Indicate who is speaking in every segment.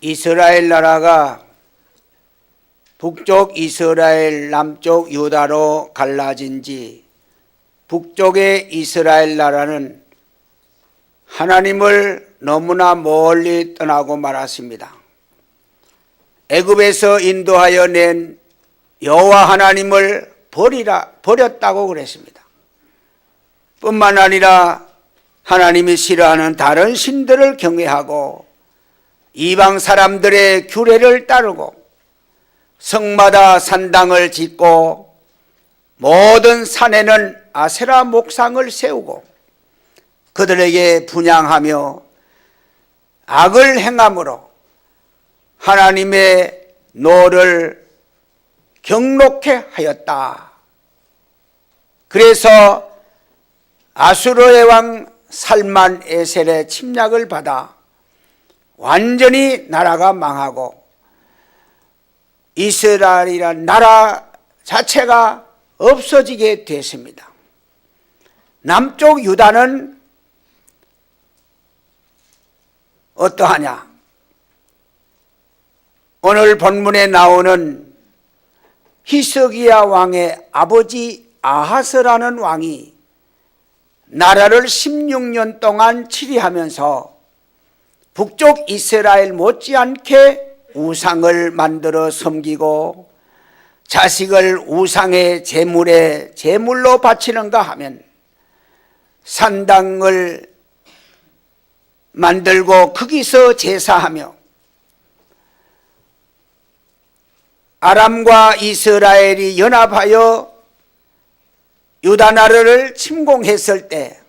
Speaker 1: 이스라엘 나라가 북쪽 이스라엘, 남쪽 유다로 갈라진 지 북쪽의 이스라엘 나라는 하나님을 너무나 멀리 떠나고 말았습니다. 애굽에서 인도하여 낸 여호와 하나님을 버렸다고 그랬습니다. 뿐만 아니라 하나님이 싫어하는 다른 신들을 경외하고 이방 사람들의 규례를 따르고 성마다 산당을 짓고 모든 산에는 아세라 목상을 세우고 그들에게 분향하며 악을 행함으로 하나님의 노를 경록해 하였다. 그래서 아수르의 왕 살만 에셀의 침략을 받아 완전히 나라가 망하고 이스라엘이라는 나라 자체가 없어지게 됐습니다. 남쪽 유다는 어떠하냐? 오늘 본문에 나오는 히스기야 왕의 아버지 아하스라는 왕이 나라를 16년 동안 치리하면서 북쪽 이스라엘 못지않게 우상을 만들어 섬기고 자식을 우상의 제물로 바치는가 하면 산당을 만들고 거기서 제사하며 아람과 이스라엘이 연합하여 유다 나라를 침공했을 때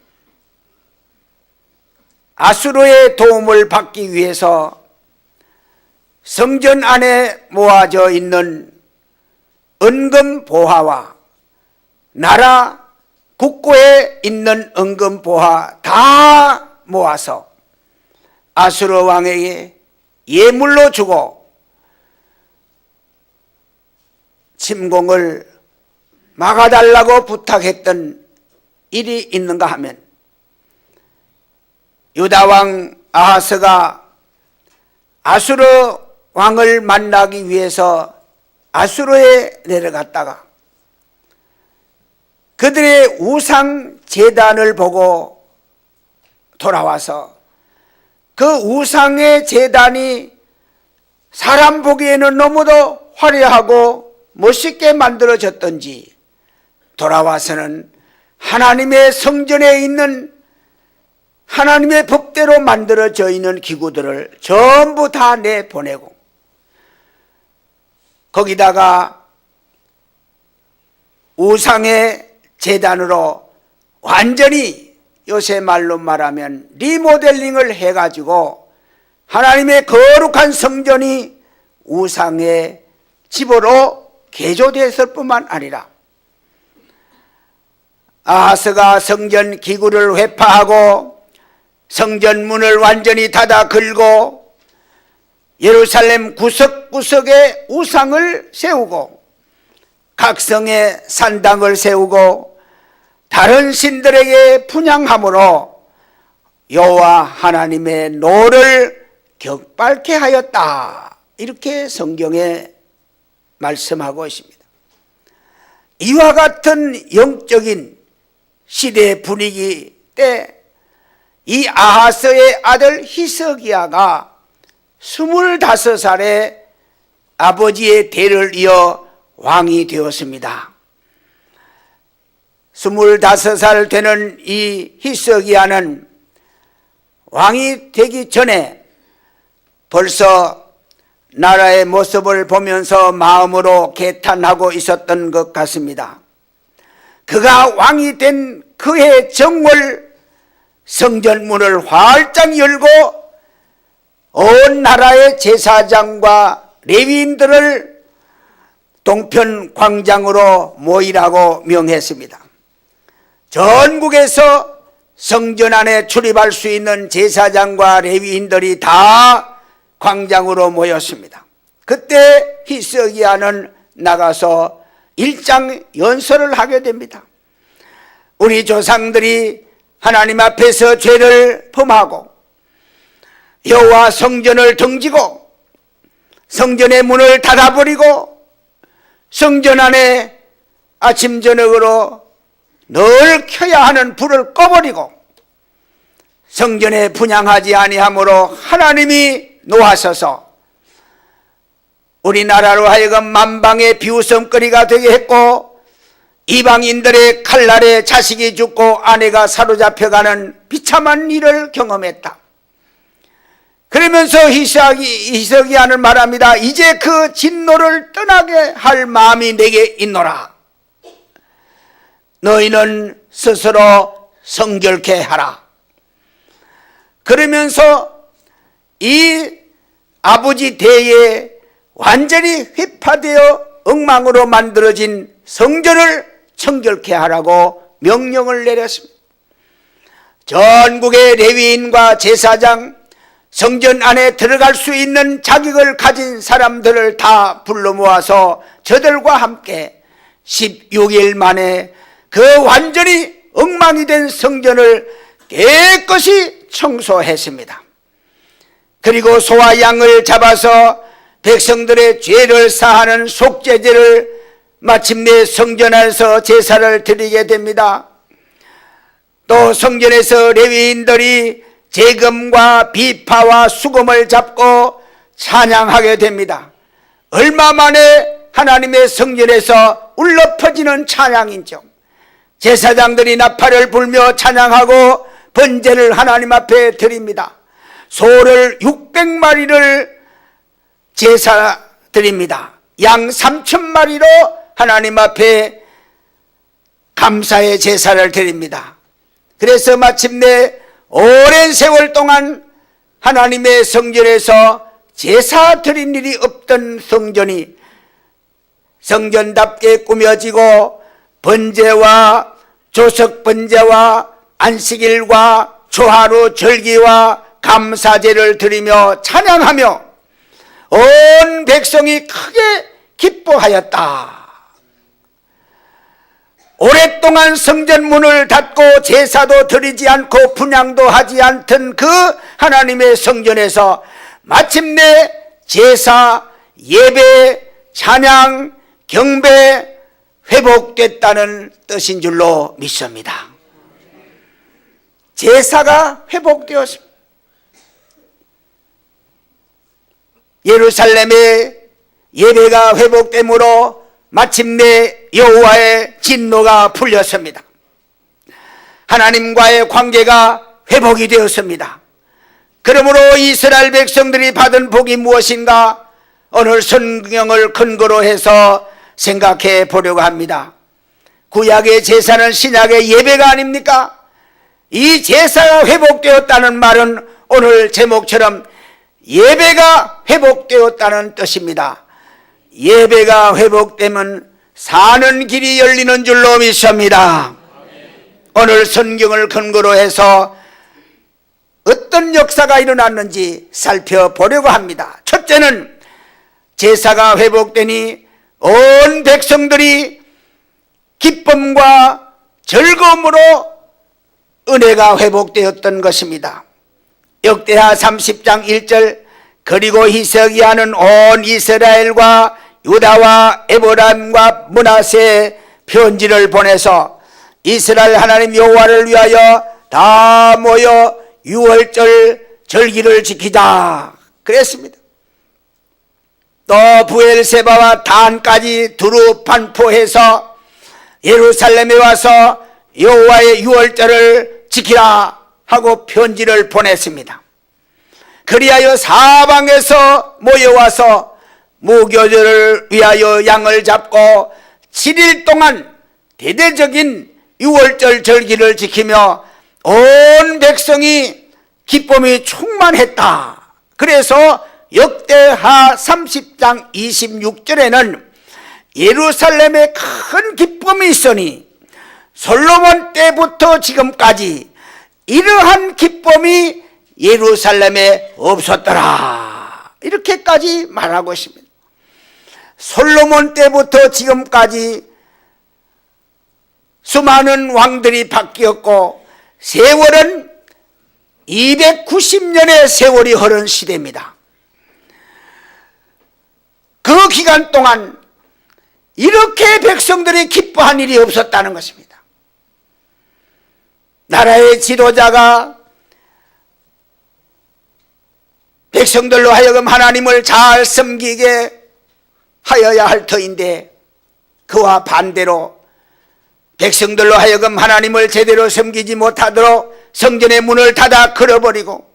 Speaker 1: 아수르의 도움을 받기 위해서 성전 안에 모아져 있는 은금 보화와 나라 국고에 있는 은금 보화 다 모아서 아수르 왕에게 예물로 주고 침공을 막아달라고 부탁했던 일이 있는가 하면 유다 왕 아하스가 아수르 왕을 만나기 위해서 아수르에 내려갔다가 그들의 우상 제단을 보고 돌아와서 그 우상의 제단이 사람 보기에는 너무도 화려하고 멋있게 만들어졌던지 돌아와서는 하나님의 성전에 있는 하나님의 법대로 만들어져 있는 기구들을 전부 다 내보내고 거기다가 우상의 제단으로 완전히 요새 말로 말하면 리모델링을 해가지고 하나님의 거룩한 성전이 우상의 집으로 개조됐을 뿐만 아니라 아하스가 성전 기구를 회파하고 성전 문을 완전히 닫아 걸고 예루살렘 구석구석에 우상을 세우고 각 성에 산당을 세우고 다른 신들에게 분향함으로 여호와 하나님의 노를 격발케 하였다. 이렇게 성경에 말씀하고 있습니다. 이와 같은 영적인 시대 분위기 때 이 아하스의 아들 히스기야가 25살에 아버지의 대를 이어 왕이 되었습니다. 25살 되는 이 히스기야는 왕이 되기 전에 벌써 나라의 모습을 보면서 마음으로 개탄하고 있었던 것 같습니다. 그가 왕이 된 그해 정월 성전문을 활짝 열고 온 나라의 제사장과 레위인들을 동편 광장으로 모이라고 명했습니다. 전국에서 성전 안에 출입할 수 있는 제사장과 레위인들이 다 광장으로 모였습니다. 그때 히스기야는 나가서 일장 연설을 하게 됩니다. 우리 조상들이 하나님 앞에서 죄를 범하고 여호와 성전을 등지고 성전의 문을 닫아버리고 성전 안에 아침 저녁으로 늘 켜야 하는 불을 꺼버리고 성전에 분향하지 아니하므로 하나님이 노하셔서 우리나라로 하여금 만방의 비웃음거리가 되게 했고 이방인들의 칼날에 자식이 죽고 아내가 사로잡혀가는 비참한 일을 경험했다. 그러면서 히스기야는 말합니다. 이제 그 진노를 떠나게 할 마음이 내게 있노라. 너희는 스스로 성결케 하라. 그러면서 이 아버지 대에 완전히 휘파되어 엉망으로 만들어진 성전을 청결케 하라고 명령을 내렸습니다. 전국의 레위인과 제사장, 성전 안에 들어갈 수 있는 자격을 가진 사람들을 다 불러 모아서 저들과 함께 16일 만에 그 완전히 엉망이 된 성전을 깨끗이 청소했습니다. 그리고 소와 양을 잡아서 백성들의 죄를 사하는 속죄제를 마침내 성전 안에서 제사를 드리게 됩니다. 또 성전에서 레위인들이 재금과 비파와 수금을 잡고 찬양하게 됩니다. 얼마 만에 하나님의 성전에서 울려 퍼지는 찬양이죠. 제사장들이 나팔을 불며 찬양하고 번제를 하나님 앞에 드립니다. 소를 600마리를 제사 드립니다. 양 3,000마리로 하나님 앞에 감사의 제사를 드립니다. 그래서 마침내 오랜 세월 동안 하나님의 성전에서 제사 드린 일이 없던 성전이 성전답게 꾸며지고 번제와 조석 번제와 안식일과 초하루 절기와 감사제를 드리며 찬양하며 온 백성이 크게 기뻐하였다. 오랫동안 성전 문을 닫고 제사도 드리지 않고 분향도 하지 않던 그 하나님의 성전에서 마침내 제사, 예배, 찬양, 경배 회복됐다는 뜻인 줄로 믿습니다. 제사가 회복되었습니다. 예루살렘의 예배가 회복되므로 마침내 여호와의 진노가 풀렸습니다. 하나님과의 관계가 회복이 되었습니다. 그러므로 이스라엘 백성들이 받은 복이 무엇인가 오늘 성경을 근거로 해서 생각해 보려고 합니다. 구약의 제사는 신약의 예배가 아닙니까? 이 제사가 회복되었다는 말은 오늘 제목처럼 예배가 회복되었다는 뜻입니다. 예배가 회복되면 사는 길이 열리는 줄로 믿습니다. 오늘 성경을 근거로 해서 어떤 역사가 일어났는지 살펴보려고 합니다. 첫째는 제사가 회복되니 온 백성들이 기쁨과 즐거움으로 은혜가 회복되었던 것입니다. 역대하 30장 1절 그리고 히스기야는 온 이스라엘과 유다와 에브라임과 므낫세에 편지를 보내서 이스라엘 하나님 여호와를 위하여 다 모여 유월절 절기를 지키자 그랬습니다. 또 부엘세바와 단까지 두루 반포해서 예루살렘에 와서 여호와의 유월절을 지키라 하고 편지를 보냈습니다. 그리하여 사방에서 모여와서 무교절을 위하여 양을 잡고 7일 동안 대대적인 유월절 절기를 지키며 온 백성이 기쁨이 충만했다. 그래서 역대하 30장 26절에는 예루살렘에 큰 기쁨이 있으니 솔로몬 때부터 지금까지 이러한 기쁨이 예루살렘에 없었더라. 이렇게까지 말하고 있습니다. 솔로몬 때부터 지금까지 수많은 왕들이 바뀌었고 세월은 290년의 세월이 흐른 시대입니다. 그 기간 동안 이렇게 백성들이 기뻐한 일이 없었다는 것입니다. 나라의 지도자가 백성들로 하여금 하나님을 잘 섬기게 하여야 할 터인데, 그와 반대로 백성들로 하여금 하나님을 제대로 섬기지 못하도록 성전의 문을 닫아 걸어버리고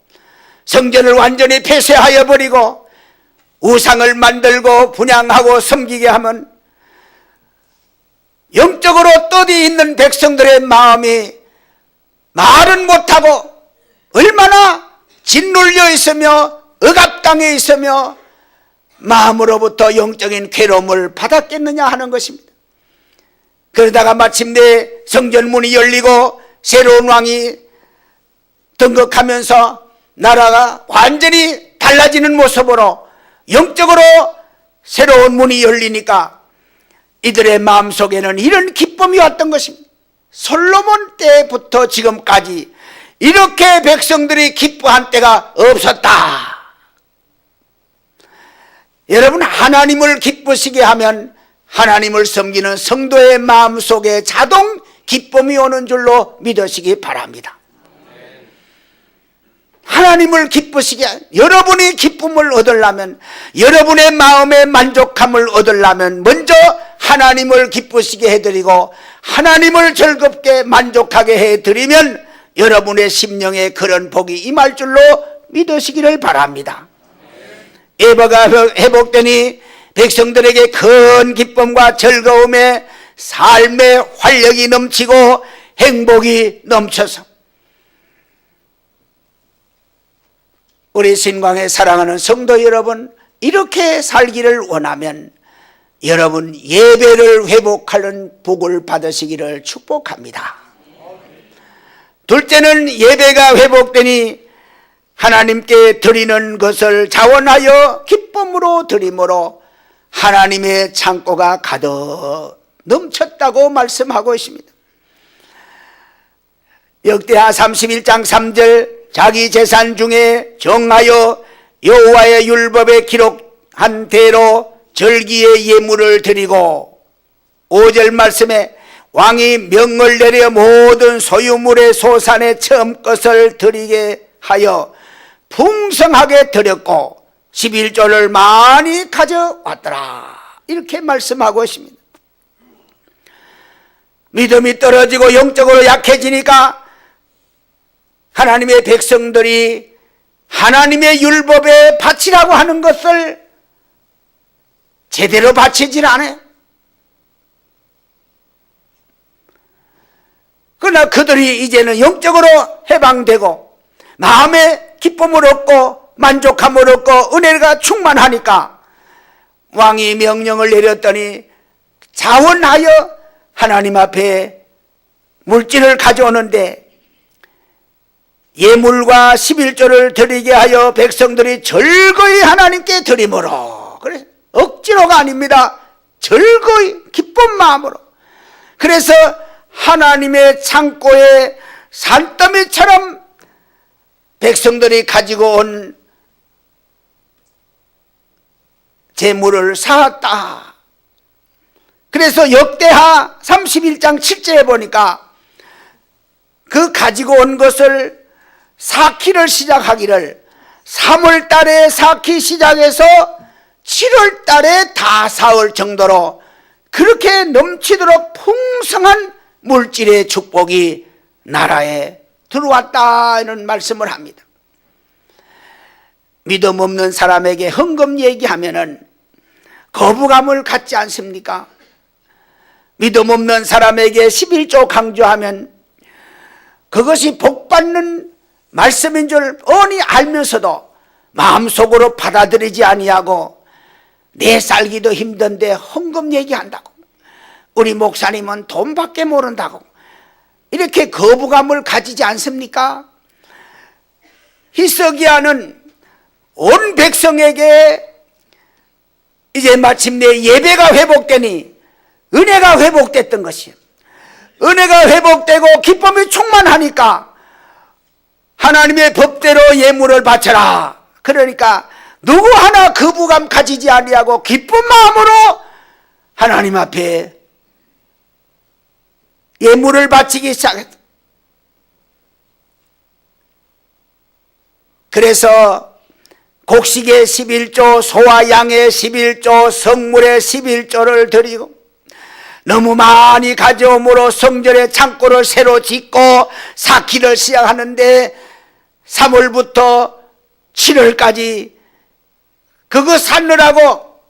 Speaker 1: 성전을 완전히 폐쇄하여 버리고 우상을 만들고 분향하고 섬기게 하면 영적으로 떠디 있는 백성들의 마음이 말은 못하고 얼마나 짓눌려 있으며 억압당해 있으며 마음으로부터 영적인 괴로움을 받았겠느냐 하는 것입니다. 그러다가 마침내 성전문이 열리고 새로운 왕이 등극하면서 나라가 완전히 달라지는 모습으로 영적으로 새로운 문이 열리니까 이들의 마음속에는 이런 기쁨이 왔던 것입니다. 솔로몬 때부터 지금까지 이렇게 백성들이 기뻐한 때가 없었다. 여러분, 하나님을 기쁘시게 하면 하나님을 섬기는 성도의 마음속에 자동 기쁨이 오는 줄로 믿으시기 바랍니다. 하나님을 기쁘시게, 여러분이 기쁨을 얻으려면, 여러분의 마음의 만족함을 얻으려면 먼저 하나님을 기쁘시게 해드리고 하나님을 즐겁게 만족하게 해드리면 여러분의 심령에 그런 복이 임할 줄로 믿으시기를 바랍니다. 예배가 회복되니 백성들에게 큰 기쁨과 즐거움에 삶의 활력이 넘치고 행복이 넘쳐서 우리 신광에 사랑하는 성도 여러분, 이렇게 살기를 원하면 여러분 예배를 회복하는 복을 받으시기를 축복합니다. 둘째는 예배가 회복되니 하나님께 드리는 것을 자원하여 기쁨으로 드림으로 하나님의 창고가 가득 넘쳤다고 말씀하고 있습니다. 역대하 31장 3절, 자기 재산 중에 정하여 여호와의 율법에 기록한 대로 절기의 예물을 드리고, 5절 말씀에 왕이 명을 내려 모든 소유물의 소산의 처음 것을 드리게 하여 풍성하게 드렸고 11조를 많이 가져왔더라, 이렇게 말씀하고 있습니다. 믿음이 떨어지고 영적으로 약해지니까 하나님의 백성들이 하나님의 율법에 바치라고 하는 것을 제대로 바치질 않아요. 그러나 그들이 이제는 영적으로 해방되고 마음의 기쁨을 얻고 만족함을 얻고 은혜가 충만하니까 왕이 명령을 내렸더니 자원하여 하나님 앞에 물질을 가져오는데 예물과 11조를 드리게 하여 백성들이 즐거이 하나님께 드림으로, 그래 억지로가 아닙니다. 즐거이 기쁜 마음으로. 그래서 하나님의 창고에 산더미처럼 백성들이 가지고 온 재물을 쌓았다. 그래서 역대하 31장 7절에 보니까 그 가지고 온 것을 쌓기를 시작하기를 3월 달에 쌓기 시작해서 7월 달에 다 쌓을 정도로 그렇게 넘치도록 풍성한 물질의 축복이 나라에 들어왔다는 말씀을 합니다. 믿음 없는 사람에게 헌금 얘기하면은 거부감을 갖지 않습니까? 믿음 없는 사람에게 11조 강조하면 그것이 복받는 말씀인 줄 뻔히 알면서도 마음속으로 받아들이지 아니하고 내 살기도 힘든데 헌금 얘기한다고, 우리 목사님은 돈밖에 모른다고 이렇게 거부감을 가지지 않습니까? 히스기야는 온 백성에게 이제 마침내 예배가 회복되니 은혜가 회복됐던 것이에요. 은혜가 회복되고 기쁨이 충만하니까 하나님의 법대로 예물을 바쳐라. 그러니까 누구 하나 거부감 가지지 아니하고 기쁜 마음으로 하나님 앞에 예물을 바치기 시작했다. 그래서 곡식의 11조, 소와 양의 11조, 성물의 11조를 드리고 너무 많이 가져옴으로 성전의 창고를 새로 짓고 쌓기를 시작하는데 3월부터 7월까지 그거 쌓느라고,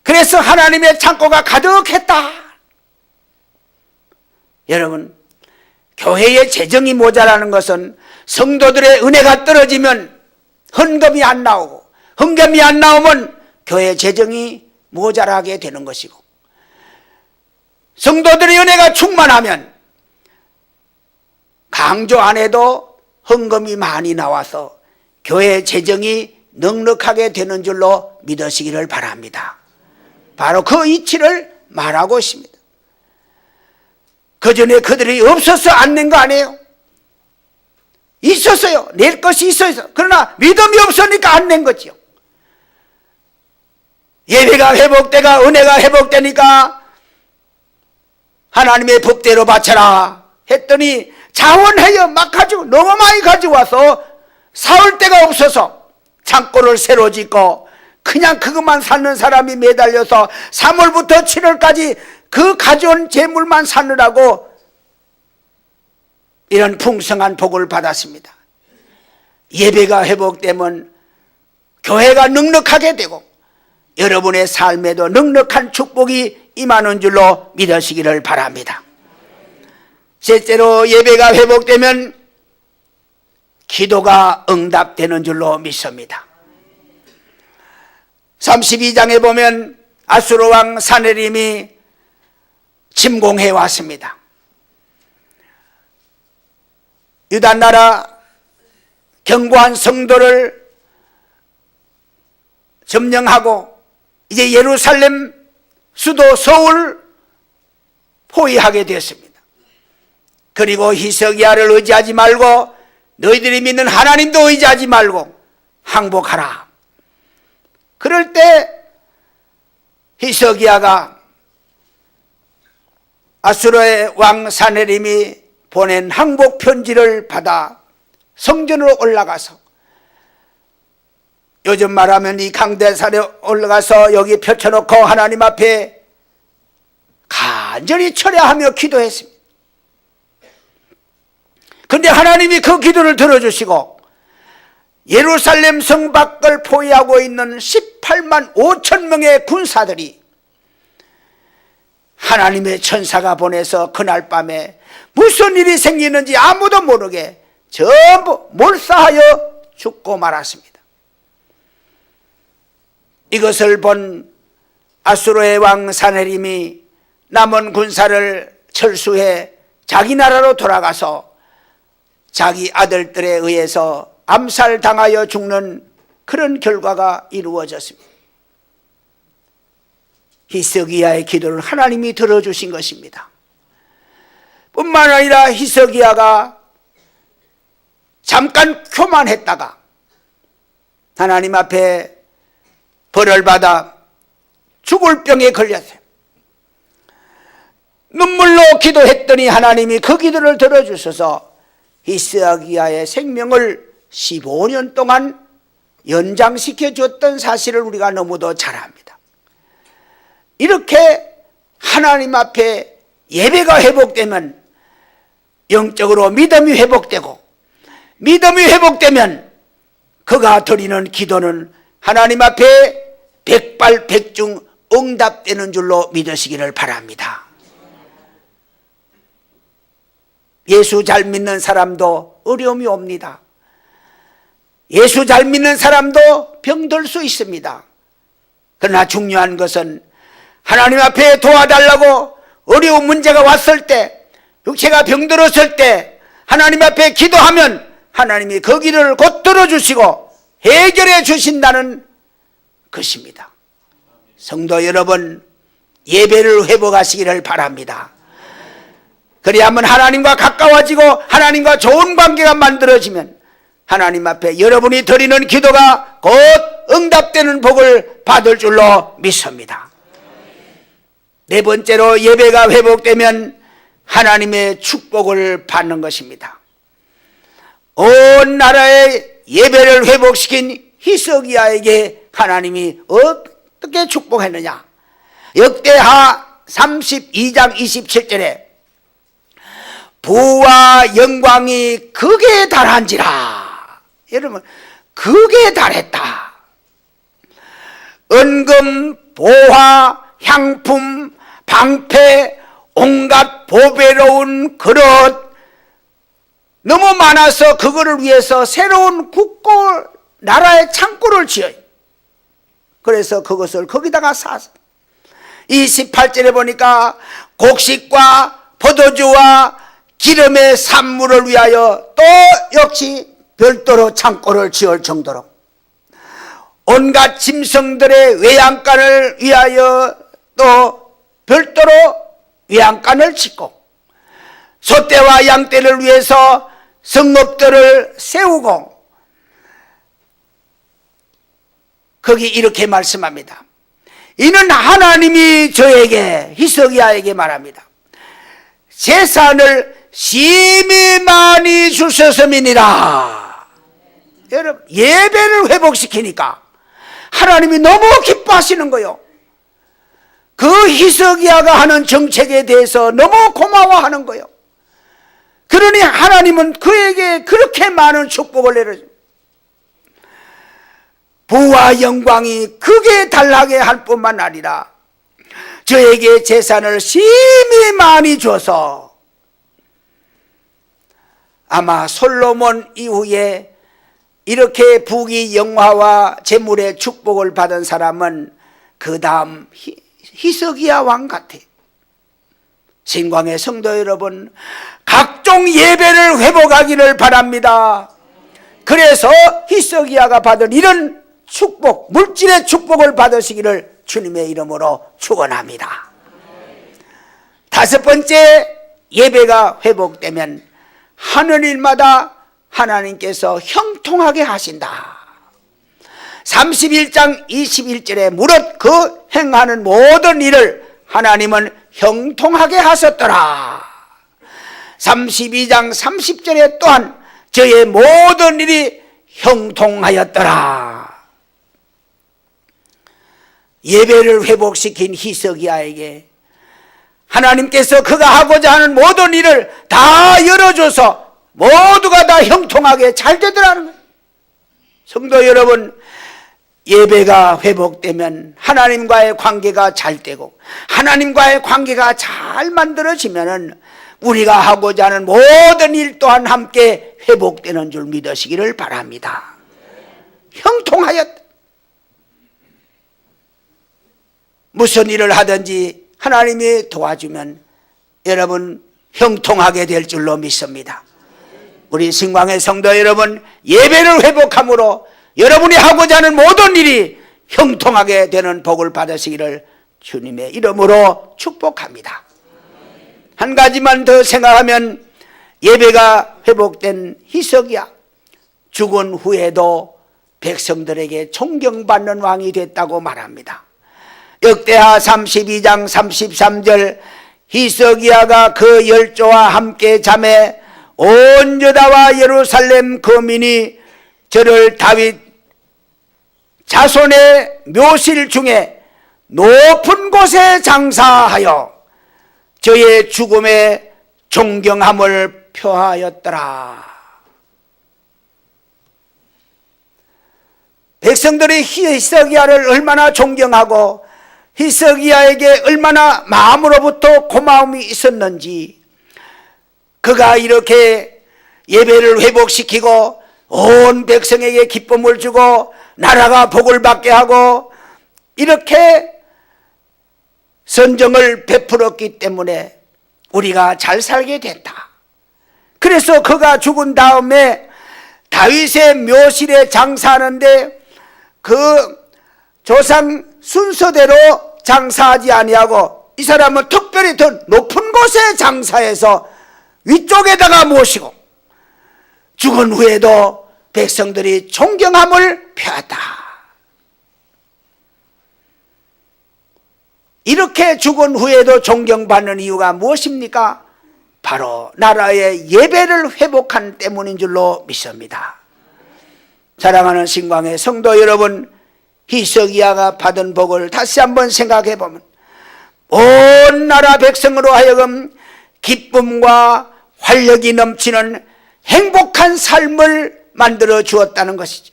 Speaker 1: 그래서 하나님의 창고가 가득했다. 여러분, 교회의 재정이 모자라는 것은 성도들의 은혜가 떨어지면 헌금이 안 나오고, 헌금이 안 나오면 교회 재정이 모자라게 되는 것이고, 성도들의 은혜가 충만하면 강조 안 해도 헌금이 많이 나와서 교회 재정이 넉넉하게 되는 줄로 믿으시기를 바랍니다. 바로 그 이치를 말하고 있습니다. 그 전에 그들이 없어서 안 낸 거 아니에요? 있었어요. 낼 것이 있어서. 그러나 믿음이 없으니까 안 낸 거지요. 예배가 회복되가 은혜가 회복되니까 하나님의 법대로 바쳐라 했더니 자원하여 막 가지고 너무 많이 가지고 와서 사올 데가 없어서 창고를 새로 짓고 그냥 그것만 사는 사람이 매달려서 3월부터 7월까지 그 가져온 재물만 사느라고 이런 풍성한 복을 받았습니다. 예배가 회복되면 교회가 넉넉하게 되고 여러분의 삶에도 넉넉한 축복이 임하는 줄로 믿으시기를 바랍니다. 셋째로, 예배가 회복되면 기도가 응답되는 줄로 믿습니다. 32장에 보면 아수르 왕 사네림이 침공해 왔습니다. 유다 나라 견고한 성도를 점령하고 이제 예루살렘 수도 서울 포위하게 되었습니다. 그리고 히스기야를 의지하지 말고 너희들이 믿는 하나님도 의지하지 말고 항복하라. 그럴 때 히스기야가 아수르의 왕 사네림이 보낸 항복 편지를 받아 성전으로 올라가서, 요즘 말하면 이 강대산에 올라가서 여기 펼쳐놓고 하나님 앞에 간절히 철야하며 기도했습니다. 그런데 하나님이 그 기도를 들어주시고 예루살렘 성 밖을 포위하고 있는 18만 5천 명의 군사들이 하나님의 천사가 보내서 그날 밤에 무슨 일이 생기는지 아무도 모르게 전부 몰사하여 죽고 말았습니다. 이것을 본 아수르의 왕 사네림이 남은 군사를 철수해 자기 나라로 돌아가서 자기 아들들에 의해서 암살당하여 죽는 그런 결과가 이루어졌습니다. 히스기야의 기도를 하나님이 들어주신 것입니다. 뿐만 아니라 히스기야가 잠깐 교만했다가 하나님 앞에 벌을 받아 죽을 병에 걸렸어요. 눈물로 기도했더니 하나님이 그 기도를 들어주셔서 히스기야의 생명을 15년 동안 연장시켜 줬던 사실을 우리가 너무도 잘 압니다. 이렇게 하나님 앞에 예배가 회복되면 영적으로 믿음이 회복되고, 믿음이 회복되면 그가 드리는 기도는 하나님 앞에 백발백중 응답되는 줄로 믿으시기를 바랍니다. 예수 잘 믿는 사람도 어려움이 옵니다. 예수 잘 믿는 사람도 병들 수 있습니다. 그러나 중요한 것은 하나님 앞에 도와달라고 어려운 문제가 왔을 때, 육체가 병들었을 때 하나님 앞에 기도하면 하나님이 그 기도를 곧 들어주시고 해결해 주신다는 것입니다. 성도 여러분, 예배를 회복하시기를 바랍니다. 그래야만 하나님과 가까워지고 하나님과 좋은 관계가 만들어지면 하나님 앞에 여러분이 드리는 기도가 곧 응답되는 복을 받을 줄로 믿습니다. 네 번째로 예배가 회복되면 하나님의 축복을 받는 것입니다. 온 나라의 예배를 회복시킨 히스기야에게 하나님이 어떻게 축복했느냐? 역대하 32장 27절에 부와 영광이 극에 달한지라. 여러분, 극에 달했다. 은금, 보화, 향품, 방패, 온갖 보배로운 그릇 너무 많아서 그거를 위해서 새로운 국고 나라의 창고를 지어요. 그래서 그것을 거기다가 사서 28절에 보니까 곡식과 포도주와 기름의 산물을 위하여 또 역시 별도로 창고를 지을 정도로 온갖 짐승들의 외양간을 위하여 또 별도로 외양간을 짓고 소떼와 양떼를 위해서 성읍들을 세우고 거기 이렇게 말씀합니다. 이는 하나님이 저에게 히스기야에게 말합니다. 재산을 심히 많이 주셨음이니라. 여러분, 예배를 회복시키니까 하나님이 너무 기뻐하시는 거요. 그 히스기야가 하는 정책에 대해서 너무 고마워하는 거요. 그러니 하나님은 그에게 그렇게 많은 축복을 내려줍니다. 부와 영광이 극에 달하게 할 뿐만 아니라 저에게 재산을 심히 많이 줘서 아마 솔로몬 이후에 이렇게 부귀 영화와 재물의 축복을 받은 사람은 그 다음 히스기야 왕 같아요. 신광의 성도 여러분, 각종 예배를 회복하기를 바랍니다. 그래서 히스기야가 받은 이런 축복, 물질의 축복을 받으시기를 주님의 이름으로 축원합니다. 다섯 번째, 예배가 회복되면 하는 일마다 하나님께서 형통하게 하신다. 31장 21절에 무릇 그 행하는 모든 일을 하나님은 형통하게 하셨더라. 32장 30절에 또한 저의 모든 일이 형통하였더라. 예배를 회복시킨 히스기야에게 하나님께서 그가 하고자 하는 모든 일을 다 열어줘서 모두가 다 형통하게 잘 되더라는 거예요. 성도 여러분, 예배가 회복되면 하나님과의 관계가 잘 되고 하나님과의 관계가 잘 만들어지면은 우리가 하고자 하는 모든 일 또한 함께 회복되는 줄 믿으시기를 바랍니다. 형통하였다. 무슨 일을 하든지 하나님이 도와주면 여러분 형통하게 될 줄로 믿습니다. 우리 신광의 성도 여러분, 예배를 회복함으로 여러분이 하고자 하는 모든 일이 형통하게 되는 복을 받으시기를 주님의 이름으로 축복합니다. 한 가지만 더 생각하면 예배가 회복된 히스기야, 죽은 후에도 백성들에게 존경받는 왕이 됐다고 말합니다. 역대하 32장 33절 히스기야가 그 열조와 함께 잠에 온 유다와 예루살렘 거민이 저를 다윗 자손의 묘실 중에 높은 곳에 장사하여 저의 죽음에 존경함을 표하였더라. 백성들이 히스기야를 얼마나 존경하고 히스기야에게 얼마나 마음으로부터 고마움이 있었는지, 그가 이렇게 예배를 회복시키고 온 백성에게 기쁨을 주고 나라가 복을 받게 하고 이렇게 선정을 베풀었기 때문에 우리가 잘 살게 됐다. 그래서 그가 죽은 다음에 다윗의 묘실에 장사하는데 그 조상 순서대로 장사하지 아니하고 이 사람은 특별히 더 높은 곳에 장사해서 위쪽에다가 모시고 죽은 후에도 백성들이 존경함을 표했다. 이렇게 죽은 후에도 존경받는 이유가 무엇입니까? 바로 나라의 예배를 회복한 때문인 줄로 믿습니다. 사랑하는 신광의 성도 여러분, 히스기야가 받은 복을 다시 한번 생각해 보면 온 나라 백성으로 하여금 기쁨과 활력이 넘치는 행복한 삶을 만들어 주었다는 것이죠.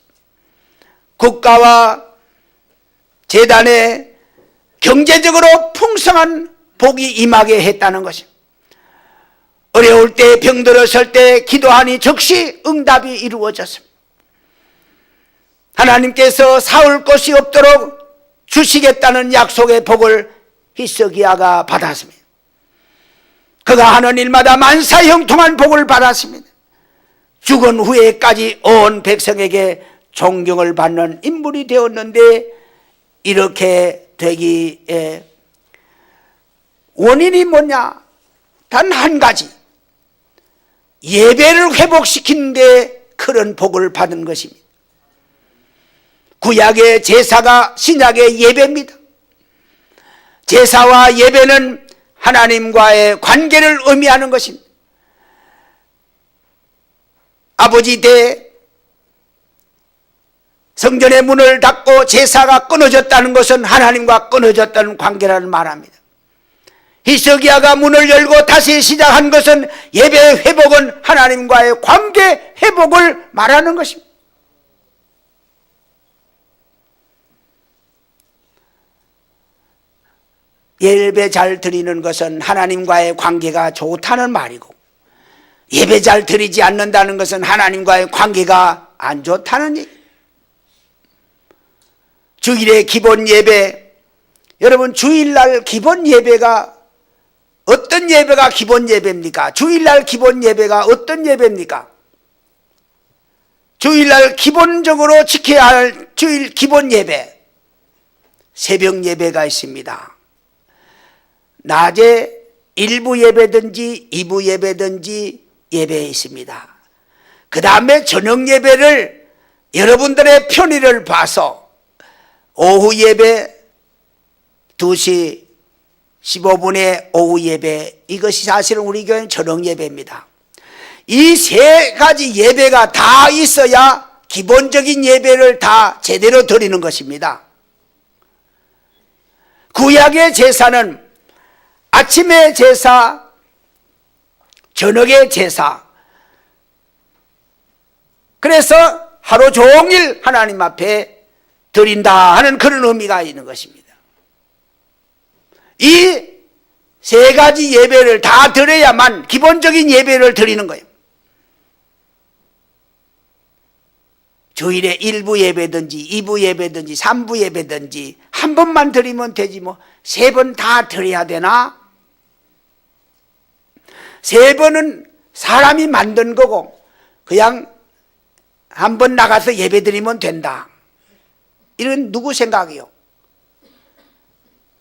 Speaker 1: 국가와 재단에 경제적으로 풍성한 복이 임하게 했다는 것입니다. 어려울 때, 병들었을 때 기도하니 즉시 응답이 이루어졌습니다. 하나님께서 사올 것이 없도록 주시겠다는 약속의 복을 히스기야가 받았습니다. 그가 하는 일마다 만사형통한 복을 받았습니다. 죽은 후에까지 온 백성에게 존경을 받는 인물이 되었는데, 이렇게 되기에 원인이 뭐냐? 단 한 가지, 예배를 회복시키는데 그런 복을 받은 것입니다. 구약의 제사가 신약의 예배입니다. 제사와 예배는 하나님과의 관계를 의미하는 것입니다. 아버지 때 성전의 문을 닫고 제사가 끊어졌다는 것은 하나님과 끊어졌다는 관계라는 말합니다. 히스기야가 문을 열고 다시 시작한 것은 예배 회복은 하나님과의 관계 회복을 말하는 것입니다. 예배 잘 드리는 것은 하나님과의 관계가 좋다는 말이고, 예배 잘 드리지 않는다는 것은 하나님과의 관계가 안 좋다는 얘기. 주일의 기본 예배, 여러분 주일날 기본 예배가 어떤 예배가 기본 예배입니까? 주일날 기본 예배가 어떤 예배입니까? 주일날 기본적으로 지켜야 할 주일 기본 예배, 새벽 예배가 있습니다. 낮에 1부 예배든지 2부 예배든지 예배 있습니다. 그 다음에 저녁 예배를 여러분들의 편의를 봐서 오후 예배 2시 15분에 오후 예배, 이것이 사실은 우리 교회는 저녁 예배입니다. 이 세 가지 예배가 다 있어야 기본적인 예배를 다 제대로 드리는 것입니다. 구약의 제사는 아침의 제사, 저녁의 제사, 그래서 하루 종일 하나님 앞에 드린다 하는 그런 의미가 있는 것입니다. 이 세 가지 예배를 다 드려야만 기본적인 예배를 드리는 거예요. 주일에 1부 예배든지 2부 예배든지 3부 예배든지 한 번만 드리면 되지 뭐 세 번 다 드려야 되나? 세 번은 사람이 만든 거고 그냥 한 번 나가서 예배 드리면 된다, 이런 누구 생각이요?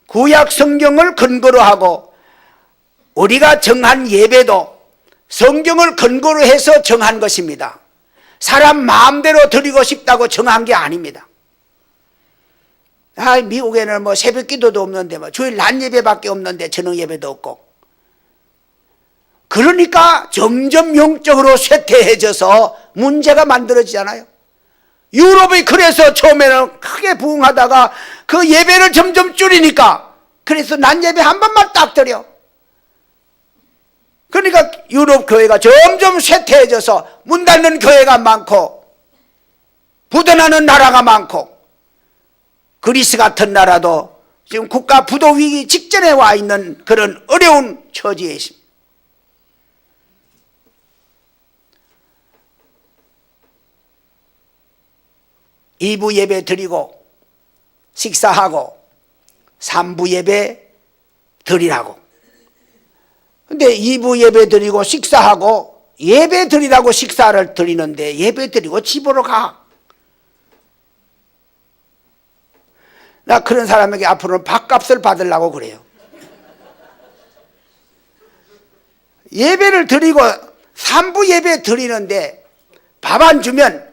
Speaker 1: 구약 성경을 근거로 하고 우리가 정한 예배도 성경을 근거로 해서 정한 것입니다. 사람 마음대로 드리고 싶다고 정한 게 아닙니다. 미국에는 뭐 새벽 기도도 없는데 뭐 주일 낮 예배밖에 없는데 저녁 예배도 없고, 그러니까 점점 영적으로 쇠퇴해져서 문제가 만들어지잖아요. 유럽이 그래서 처음에는 크게 부흥하다가 그 예배를 점점 줄이니까 그래서 낮 예배 한 번만 딱 드려. 그러니까 유럽 교회가 점점 쇠퇴해져서 문 닫는 교회가 많고 부도나는 나라가 많고, 그리스 같은 나라도 지금 국가 부도 위기 직전에 와 있는 그런 어려운 처지에 있습니다. 이부 예배 드리고 식사하고 3부 예배 드리라고. 근데 2부 예배 드리고 식사하고 예배 드리라고 식사를 드리는데 예배 드리고 집으로 가. 나 그런 사람에게 앞으로는 밥값을 받으려고 그래요. 예배를 드리고 3부 예배 드리는데 밥 안 주면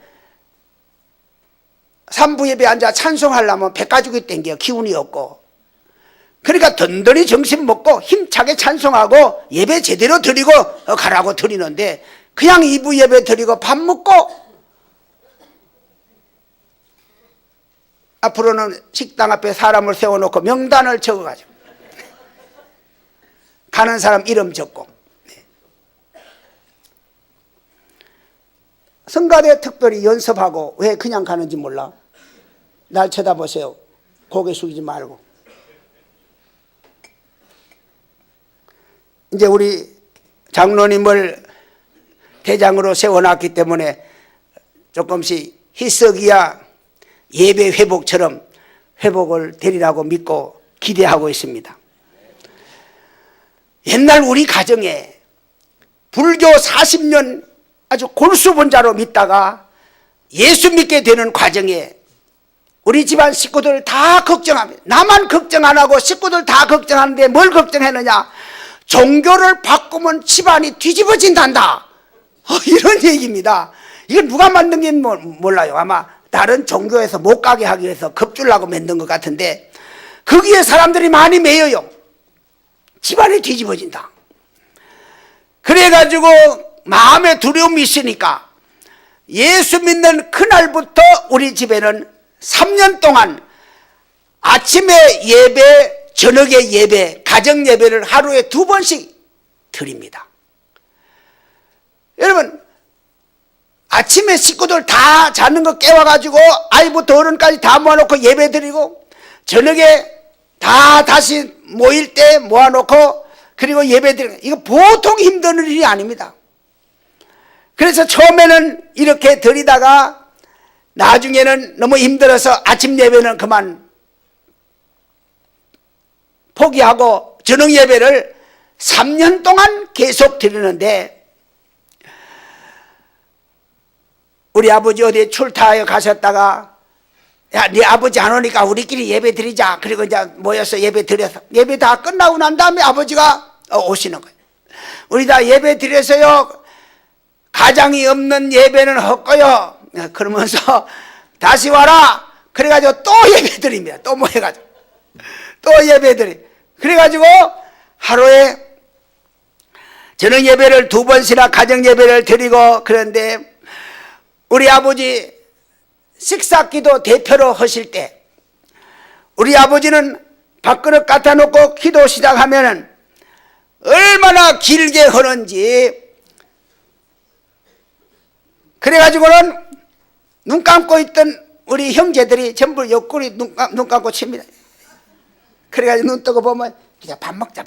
Speaker 1: 3부 예배 앉아 찬송하려면 배 가지고 땡겨 기운이 없고, 그러니까 든든히 점심 먹고 힘차게 찬송하고 예배 제대로 드리고 가라고 드리는데, 그냥 2부 예배 드리고 밥 먹고 앞으로는 식당 앞에 사람을 세워놓고 명단을 적어가지고 가는 사람 이름 적고. 성가대 특별히 연습하고. 왜 그냥 가는지 몰라? 날 쳐다보세요. 고개 숙이지 말고. 이제 우리 장로님을 대장으로 세워놨기 때문에 조금씩 희석이야 예배 회복처럼 회복을 되리라고 믿고 기대하고 있습니다. 옛날 우리 가정에 불교 40년 아주 골수본자로 믿다가 예수 믿게 되는 과정에 우리 집안 식구들 다 걱정합니다. 나만 걱정 안 하고 식구들 다 걱정하는데 뭘 걱정했느냐? 종교를 바꾸면 집안이 뒤집어진단다. 이런 얘기입니다. 이건 누가 만든 게 몰라요. 아마 다른 종교에서 못 가게 하기 위해서 겁주려고 만든 것 같은데, 거기에 사람들이 많이 매여요. 집안이 뒤집어진다. 그래가지고 마음에 두려움이 있으니까 예수 믿는 그날부터 우리 집에는 3년 동안 아침에 예배, 저녁에 예배, 가정 예배를 하루에 2번씩 드립니다. 여러분, 아침에 식구들 다 자는 거 깨워가지고 아이부터 어른까지 다 모아놓고 예배 드리고, 저녁에 다 다시 모일 때 모아놓고 그리고 예배 드리고, 이거 보통 힘든 일이 아닙니다. 그래서 처음에는 이렇게 드리다가 나중에는 너무 힘들어서 아침 예배는 그만 포기하고 저녁 예배를 3년 동안 계속 드리는데, 우리 아버지 어디 출타하여 가셨다가, 야, 네 아버지 안 오니까 우리끼리 예배 드리자. 그리고 이제 모여서 예배 드려서 예배 다 끝나고 난 다음에 아버지가 오시는 거예요. 우리 다 예배 드려서요, 가장이 없는 예배는 헛고요. 그러면서 다시 와라. 그래가지고 또 예배 드립니다. 또 모여가지고 또 예배 드리. 그래가지고 하루에 저녁 예배를 2번씩이나 가정 예배를 드리고. 그런데 우리 아버지 식사기도 대표로 하실 때 우리 아버지는 밥그릇 갖다 놓고 기도 시작하면은 얼마나 길게 하는지, 그래가지고는 눈 감고 있던 우리 형제들이 전부 옆구리 눈 감고 칩니다. 그래가지고 눈 뜨고 보면 그냥 밥 먹자.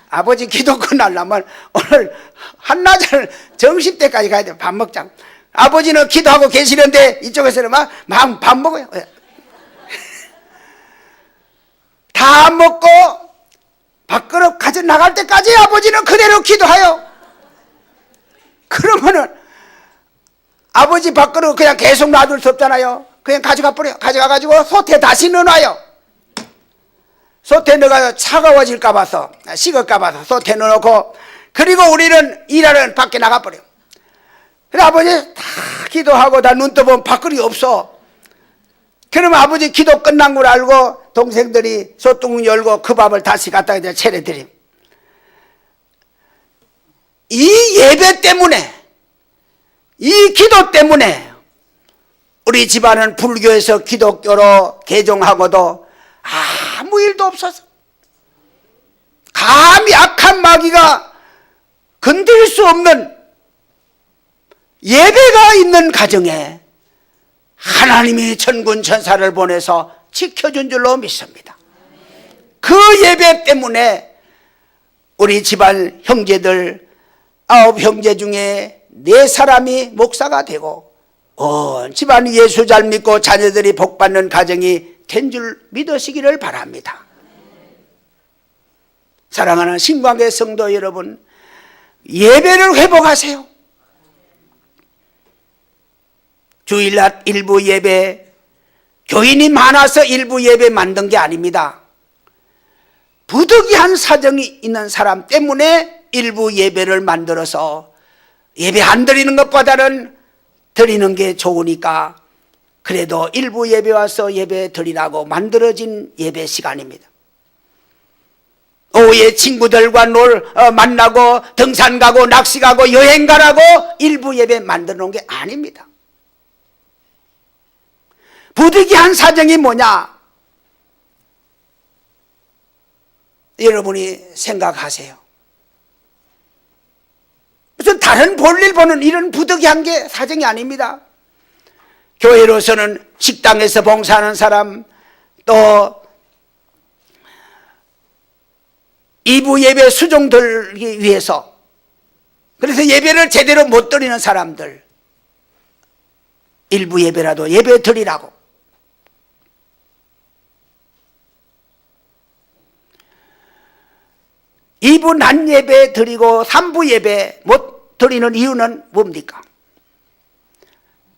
Speaker 1: 아버지 기도 끝나려면 오늘 한나절 점심 때까지 가야 돼. 밥 먹자. 아버지는 기도하고 계시는데 이쪽에서는 막 밥 먹어요. 다 먹고 밥그릇 가져 나갈 때까지 아버지는 그대로 기도해요. 그러면은 아버지 밥그릇 그냥 계속 놔둘 수 없잖아요. 그냥 가져가 버려요. 가져가가지고 솥에 다시 넣어놔요. 솥에 넣어가지고 차가워질까 봐서, 식을까 봐서 솥에 넣어놓고, 그리고 우리는 일하러 밖에 나가버려요. 그래 아버지 다 기도하고 다 눈 떠보면 밥그릇이 없어. 그러면 아버지 기도 끝난 걸 알고 동생들이 소뚜껑 열고 그 밥을 다시 갖다가 차려드림. 이 예배 때문에, 이 기도 때문에 우리 집안은 불교에서 기독교로 개종하고도 아무 일도 없어서, 감히 악한 마귀가 건들 수 없는 예배가 있는 가정에 하나님이 천군 천사를 보내서 지켜준 줄로 믿습니다. 그 예배 때문에 우리 집안 형제들 9형제 중에 4사람이 목사가 되고 온 집안이 예수 잘 믿고 자녀들이 복받는 가정이 된 줄 믿으시기를 바랍니다. 사랑하는 신광계 성도 여러분, 예배를 회복하세요. 주일날 일부 예배, 교인이 많아서 일부 예배 만든 게 아닙니다. 부득이한 사정이 있는 사람 때문에 일부 예배를 만들어서 예배 안 드리는 것보다는 드리는 게 좋으니까 그래도 일부 예배 와서 예배 드리라고 만들어진 예배 시간입니다. 오후에 친구들과 만나고 등산 가고 낚시 가고 여행 가라고 일부 예배 만들어 놓은 게 아닙니다. 부득이한 사정이 뭐냐? 여러분이 생각하세요. 무슨 다른 볼일 보는 이런 부득이한 게 사정이 아닙니다. 교회로서는 식당에서 봉사하는 사람, 또 이부 예배 수종 들기 위해서, 그래서 예배를 제대로 못 드리는 사람들, 일부 예배라도 예배 드리라고. 이부 낮 예배 드리고 삼부 예배 못 드리는 이유는 뭡니까?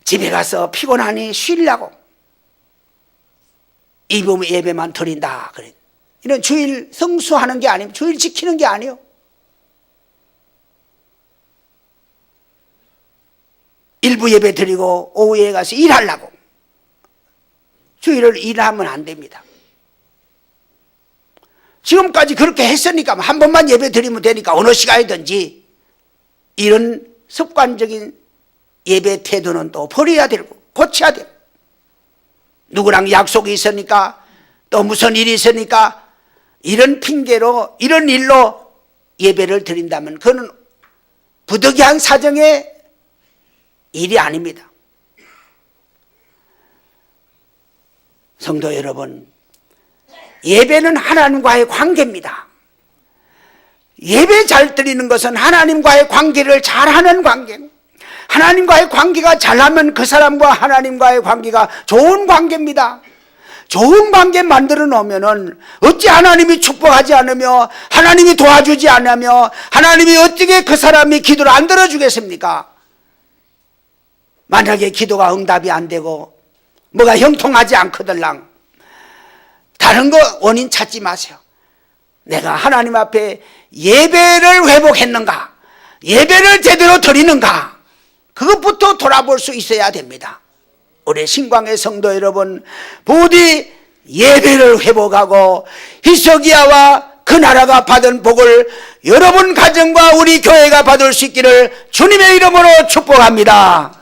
Speaker 1: 집에 가서 피곤하니 쉬려고 이부 예배만 드린다 그래. 이런 주일 성수하는 게 아니고 주일 지키는 게 아니에요. 일부 예배 드리고 오후에 가서 일하려고. 주일을 일하면 안 됩니다. 지금까지 그렇게 했으니까 한 번만 예배 드리면 되니까 어느 시간이든지, 이런 습관적인 예배 태도는 또 버려야 되고 고쳐야 돼요. 누구랑 약속이 있으니까, 또 무슨 일이 있으니까 이런 핑계로 이런 일로 예배를 드린다면 그건 부득이한 사정의 일이 아닙니다. 성도 여러분, 예배는 하나님과의 관계입니다. 예배 잘 드리는 것은 하나님과의 관계를 잘하는 관계. 하나님과의 관계가 잘하면 그 사람과 하나님과의 관계가 좋은 관계입니다. 좋은 관계 만들어 놓으면은 어찌 하나님이 축복하지 않으며 하나님이 도와주지 않으며 하나님이 어떻게 그 사람이 기도를 안 들어주겠습니까? 만약에 기도가 응답이 안 되고 뭐가 형통하지 않거들랑 다른 거 원인 찾지 마세요. 내가 하나님 앞에 예배를 회복했는가, 예배를 제대로 드리는가, 그것부터 돌아볼 수 있어야 됩니다. 우리 신광의 성도 여러분, 부디 예배를 회복하고 히스기야와 그 나라가 받은 복을 여러분 가정과 우리 교회가 받을 수 있기를 주님의 이름으로 축복합니다.